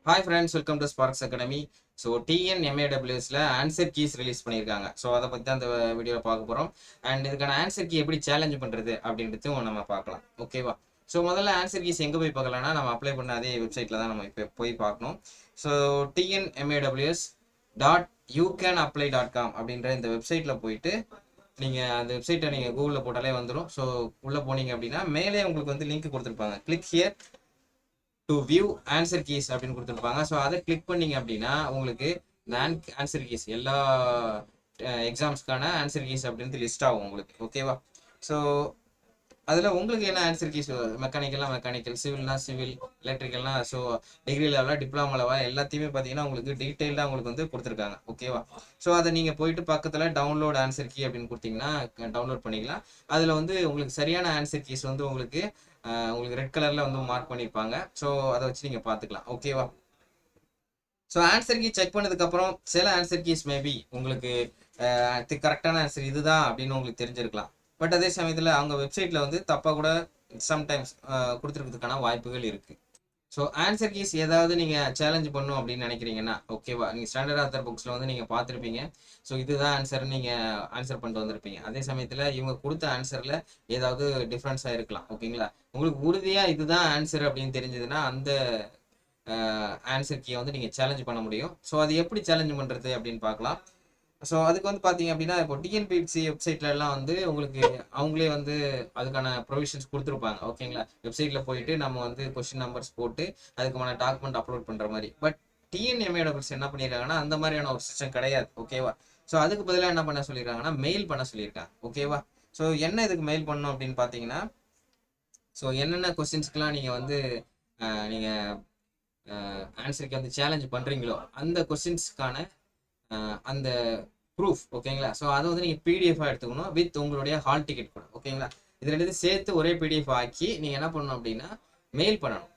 Hi friends, welcome to Sparks Academy. So டிஎன்எம்ஏடபிள்யூஎஸ்ல answer keys release பண்ணியிருக்காங்க. So அதை பற்றி தான் அந்த வீடியோவில் பார்க்க போகிறோம். அண்ட் இதுக்கான ஆன்சர் கீ எப்படி சேலஞ்ச் பண்ணுறது அப்படின்றதும் நம்ம பார்க்கலாம். ஓகேவா? ஸோ முதல்ல ஆன்சர் கீஸ் எங்கே போய் பார்க்கலாம்னா, நம்ம அப்ளை பண்ண அதே வெப்சைட்டில் தான் நம்ம இப்போ போய் பார்க்கணும். ஸோ TNMAWS.YouCanApply.com அப்படின்ற இந்த வெப்சைட்டில் போயிட்டு நீங்கள் அந்த வெப்சைட்டை நீங்கள் கூகுளில் போட்டாலே வந்துடும். ஸோ உள்ளே போனீங்க அப்படின்னா மேலே உங்களுக்கு வந்து லிங்க் கொடுத்துருப்பாங்க. Click here to view answer keys அப்படின்னு கொடுத்துருப்பாங்க. ஸோ அதை கிளிக் பண்ணீங்க அப்படின்னா உங்களுக்கு இந்த ஆன்சர் கீஸ் எல்லா எக்ஸாம்ஸ்க்கான ஆன்சர் கீஸ் அப்படின்ட்டு லிஸ்ட் ஆகும் உங்களுக்கு. ஓகேவா? ஸோ அதில் உங்களுக்கு என்ன ஆன்சர் கீஸ், மெக்கானிக்கல்னா மெக்கானிக்கல், சிவில்னா சிவில், எலக்ட்ரிக்கல்னா ஸோ டிகிரி லெவலாக டிப்ளமா லெவலாக எல்லாத்தையுமே பார்த்தீங்கன்னா உங்களுக்கு டீட்டெயிலாக உங்களுக்கு வந்து கொடுத்துருக்காங்க. ஓகேவா? ஸோ அதை நீங்கள் போயிட்டு பக்கத்தில் டவுன்லோட் ஆன்சர் கீ அப்படின்னு கொடுத்தீங்கன்னா டவுன்லோட் பண்ணிக்கலாம். அதில் வந்து உங்களுக்கு சரியான ஆன்சர் கீஸ் வந்து உங்களுக்கு ரெட் கலரில் வந்து மார்க் பண்ணியிருப்பாங்க. ஸோ அதை வச்சு நீங்கள் பார்த்துக்கலாம். ஓகேவா? ஸோ ஆன்சர் கீ செக் பண்ணதுக்கப்புறம் சில ஆன்சர் கீஸ் மேபி உங்களுக்கு கரெக்டான ஆன்சர் இதுதான் அப்படின்னு உங்களுக்கு தெரிஞ்சிருக்கலாம். பட் அதே சமயத்தில் அவங்க வெப்சைட்டில் வந்து தப்பாக கூட சம்டைம்ஸ் கொடுத்துருக்கிறதுக்கான வாய்ப்புகள் இருக்குது. ஸோ ஆன்சர் கீஸ் ஏதாவது நீங்கள் சேலஞ்ச் பண்ணும் அப்படின்னு நினைக்கிறீங்கன்னா, ஓகேவா, நீங்கள் ஸ்டாண்டர்ட் ஆத்தர் புக்ஸில் வந்து நீங்கள் பார்த்துருப்பீங்க. ஸோ இதுதான் ஆன்சர் நீங்கள் ஆன்சர் பண்ணிட்டு வந்திருப்பீங்க. அதே சமயத்தில் இவங்க கொடுத்த ஆன்சரில் ஏதாவது டிஃப்ரென்ஸாக இருக்கலாம். ஓகேங்களா? உங்களுக்கு உறுதியாக இதுதான் ஆன்சர் அப்படின்னு தெரிஞ்சதுன்னா அந்த ஆன்சர் கீயை வந்து நீங்கள் சேலஞ்ச் பண்ண முடியும். ஸோ அது எப்படி சேலஞ்ச் பண்ணுறது அப்படின்னு பார்க்கலாம். ஸோ அதுக்கு வந்து பார்த்தீங்க அப்படின்னா, இப்போ டிஎன்பிஎஸ்சி வெப்சைட்ல எல்லாம் வந்து உங்களுக்கு அவங்களே வந்து அதுக்கான ப்ரொவிஷன்ஸ் கொடுத்துருப்பாங்க. ஓகேங்களா? வெப்சைட்டில் போயிட்டு நம்ம வந்து கொஸ்டின் நம்பர்ஸ் போட்டு அதுக்கான டாக்குமெண்ட் அப்லோட் பண்ணுற மாதிரி. பட் டிஎன்எம்ஏடபிள்யூஎஸ் என்ன பண்ணியிருக்காங்கன்னா அந்த மாதிரியான ஒரு சிஸ்டம் கிடையாது. ஓகேவா? ஸோ அதுக்கு பதிலாக என்ன பண்ண சொல்லியிருக்காங்கன்னா மெயில் பண்ண சொல்லியிருக்காங்க. ஓகேவா? ஸோ என்ன இதுக்கு மெயில் பண்ணணும் அப்படின்னு பார்த்தீங்கன்னா, ஸோ என்னென்ன கொஸ்டின்ஸ்க்கெலாம் நீங்கள் வந்து நீங்கள் ஆன்சருக்கு வந்து சேலஞ்ச் பண்ணுறீங்களோ அந்த கொஸ்டின்ஸ்க்கான அந்த ப்ரூஃப். ஓகேங்களா? ஸோ அதை வந்து நீங்கள் பிடிஎஃபாக எடுத்துக்கணும் வித் உங்களுடைய ஹால் டிக்கெட் கூட. ஓகேங்களா? இது ரெண்டு சேர்த்து ஒரே பிடிஎஃப் ஆக்கி நீங்கள் என்ன பண்ணணும் அப்படின்னா மெயில் பண்ணணும்.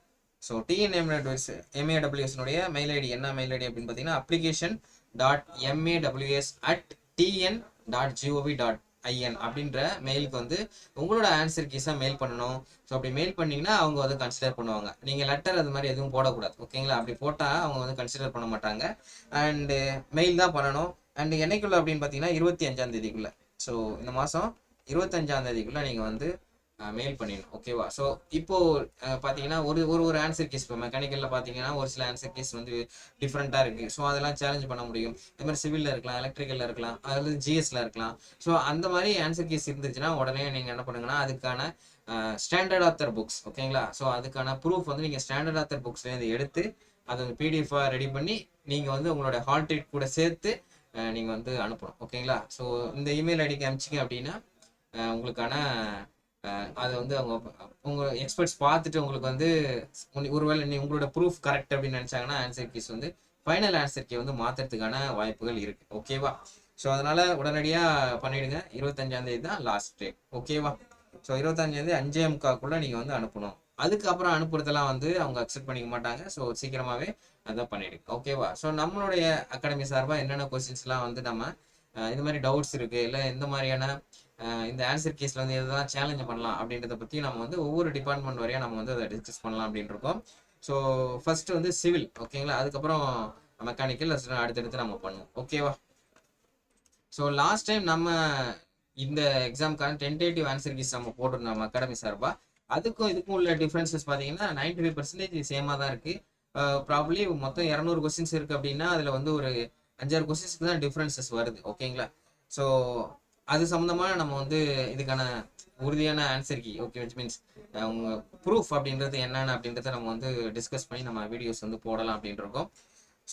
ஸோ டிஎன்எம்ஏடபிள்யூஎஸ்னுடைய மெயில் ஐடி என்ன மெயில் ஐடி அப்படின்னு பார்த்தீங்கன்னா application.maws@tn.gov.in அப்படின்ற மெயிலுக்கு வந்து உங்களோட ஆன்சர் கீஸாக மெயில் பண்ணணும். ஸோ அப்படி மெயில் பண்ணிங்கன்னா அவங்க வந்து கன்சிடர் பண்ணுவாங்க. நீங்கள் லெட்டர் அது மாதிரி எதுவும் போடக்கூடாது. ஓகேங்களா? அப்படி போட்டால் அவங்க வந்து கன்சிடர் பண்ண மாட்டாங்க. அண்டு மெயில் தான் பண்ணணும். அண்டு என்னைக்குள்ள அப்படின்னு பார்த்தீங்கன்னா 25ஆம் தேதிக்குள்ளே. ஸோ இந்த மாதம் 25ஆம் தேதிக்குள்ளே நீங்கள் வந்து மெயில் பண்ணிடணும். ஓகேவா? ஸோ இப்போது பார்த்தீங்கன்னா ஒரு ஒரு ஒரு ஆன்சர் கேஸ் இப்போ மெக்கானிக்கலில் பார்த்தீங்கன்னா ஒரு சில ஆன்சர் கேஸ் வந்து டிஃப்ரெண்ட்டாக இருக்குது. ஸோ அதெல்லாம் சேலஞ்ச் பண்ண முடியும். இது மாதிரி சிவிலில் இருக்கலாம், எலக்ட்ரிக்கலில் இருக்கலாம், அதாவது ஜிஎஸ்ல இருக்கலாம். ஸோ அந்த மாதிரி ஆன்சர் கேஸ் இருந்துச்சுன்னா உடனே நீங்கள் என்ன பண்ணுங்கன்னா அதுக்கான ஸ்டாண்டர்ட் ஆத்தர் புக்ஸ். ஓகேங்களா? ஸோ அதுக்கான ப்ரூஃப் வந்து நீங்கள் ஸ்டாண்டர்ட் ஆத்தர் புக்ஸ்லேருந்து எடுத்து அதை வந்து பிடிஎஃபாக ரெடி பண்ணி நீங்கள் வந்து உங்களோட ஹால் டிக்கெட் கூட சேர்த்து நீங்கள் வந்து அனுப்பணும். ஓகேங்களா? ஸோ இந்த இமெயில் ஐடிக்கு அனுப்பிச்சிங்க அப்படின்னா உங்களுக்கான அதை வந்து அவங்க உங்கள் எக்ஸ்பர்ட்ஸ் பார்த்துட்டு உங்களுக்கு வந்து ஒருவேளை உங்களோட ப்ரூஃப் கரெக்ட் அப்படின்னு நினச்சாங்கன்னா ஆன்சர் கீஸ் வந்து ஃபைனல் ஆன்சர் கீ வந்து மாற்றுறதுக்கான வாய்ப்புகள் இருக்குது. ஓகேவா? ஸோ அதனால் உடனடியாக பண்ணிவிடுங்க. 25ஆம் தேதி தான் லாஸ்ட் டேட். ஓகேவா? ஸோ 25ஆம் தேதி 5:45 நீங்கள் வந்து அனுப்பணும். அதுக்கப்புறம் அனுப்புறதெல்லாம் வந்து அவங்க அக்செப்ட் பண்ணிக்க மாட்டாங்க. ஸோ சீக்கிரமாகவே அதான் பண்ணிவிடுங்க. ஓகேவா? ஸோ நம்மளுடைய அகாடமி சார்பாக என்னென்ன கொஸ்டின்ஸ்லாம் வந்து நம்ம இந்த மாதிரி டவுட்ஸ் இருக்குது, இல்லை எந்த மாதிரியான இந்த ஆன்சர் கேஸில் வந்து எதெல்லாம் சேலஞ்ச் பண்ணலாம் அப்படின்றத பற்றி நம்ம வந்து ஒவ்வொரு டிபார்ட்மெண்ட் வரையும் நம்ம வந்து அதை டிஸ்கஸ் பண்ணலாம் அப்படின்னு இருக்கோம். ஸோ ஃபர்ஸ்ட் வந்து சிவில். ஓகேங்களா? அதுக்கப்புறம் மெக்கானிக்கல், அடுத்தடுத்து நம்ம பண்ணுவோம். ஓகேவா? ஸோ லாஸ்ட் டைம் நம்ம இந்த எக்ஸாமுக்கான டென்டேட்டிவ் ஆன்சர் கீஸ் நம்ம போட்டிருந்தோம் நம்ம அகாடமி சார்பாக. அதுக்கும் இதுக்கும் உள்ள டிஃப்ரென்சஸ் பார்த்தீங்கன்னா 95% சேமாக தான் இருக்குது. ப்ராப்ளி மொத்தம் 200 கொஸ்டின்ஸ் இருக்குது அப்படின்னா அதில் வந்து ஒரு 5-6 கொஸ்டின்ஸ்க்கு தான் டிஃப்ரென்சஸ் வருது. ஓகேங்களா? ஸோ அது சம்மந்தமாக நம்ம வந்து இதுக்கான உறுதியான answer key, okay, which means உங்க ப்ரூஃப் அப்படின்றது என்னென்ன அப்படின்றத நம்ம வந்து டிஸ்கஸ் பண்ணி நம்ம வீடியோஸ் வந்து போடலாம் அப்படின்ட்டு இருக்கோம்.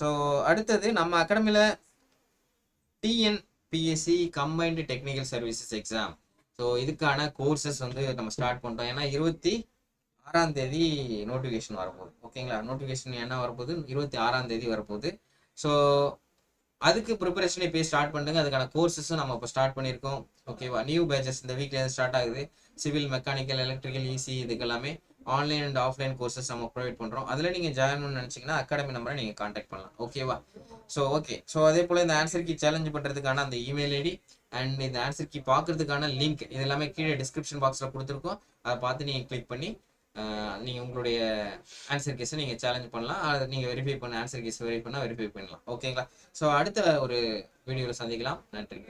ஸோ அடுத்தது நம்ம அகாடமியில் TNPSC combined technical services exam. So இதுக்கான கோர்சஸ் வந்து நம்ம ஸ்டார்ட் பண்ணுறோம். ஏன்னா 26ஆம் தேதி நோட்டிஃபிகேஷன் வரப்போகுது. ஓகேங்களா? நோட்டிஃபிகேஷன் என்ன வரப்போகுது? 26ஆம் தேதி வரப்போகுது. ஸோ அதுக்கு ப்ரிப்பரேஷன் இப்போ ஸ்டார்ட் பண்ணுங்க. அதுக்கான கோர்சஸும் நம்ம இப்போ ஸ்டார்ட் பண்ணியிருக்கோம். ஓகேவா? நியூ பேச்சஸ் இந்த வீக்லேருந்து ஸ்டார்ட் ஆகுது. சிவில், மெக்கானிக்கல், எலக்ட்ரிக்கல், இசி இதுக்கெல்லாமே ஆன்லைன் அண்ட் ஆஃப்லைன் கோர்சஸ் நம்ம ப்ரொவைட் பண்ணுறோம். அதில் நீங்கள் ஜாயின் பண்ணணும்னு நினச்சிங்கன்னா அகாடமி நம்பரை நீங்கள் காண்டாக்ட் பண்ணலாம். ஓகேவா? ஸோ அதே போல் இந்த ஆன்சர் கீ சேலஞ்ச் பண்ணுறதுக்கான அந்த இமெயில் ஐடி அண்ட் இந்த ஆன்சர் கீ பார்க்கறதுக்கான லிங்க் இது எல்லாமே கீழே டிஸ்கிரிப்ஷன் பாக்ஸில் கொடுத்துருக்கோம். அதை பார்த்து நீங்கள் கிளிக் பண்ணி நீங்கள் உங்களுடைய ஆன்சர் கீஸை நீங்கள் சேலஞ்ச் பண்ணலாம். அதை நீங்கள் வெரிஃபை பண்ண ஆன்சர் கீஸ் வெரிஃபை பண்ணலாம். ஓகேங்களா? ஸோ அடுத்த ஒரு வீடியோவில் சந்திக்கலாம். நன்றி.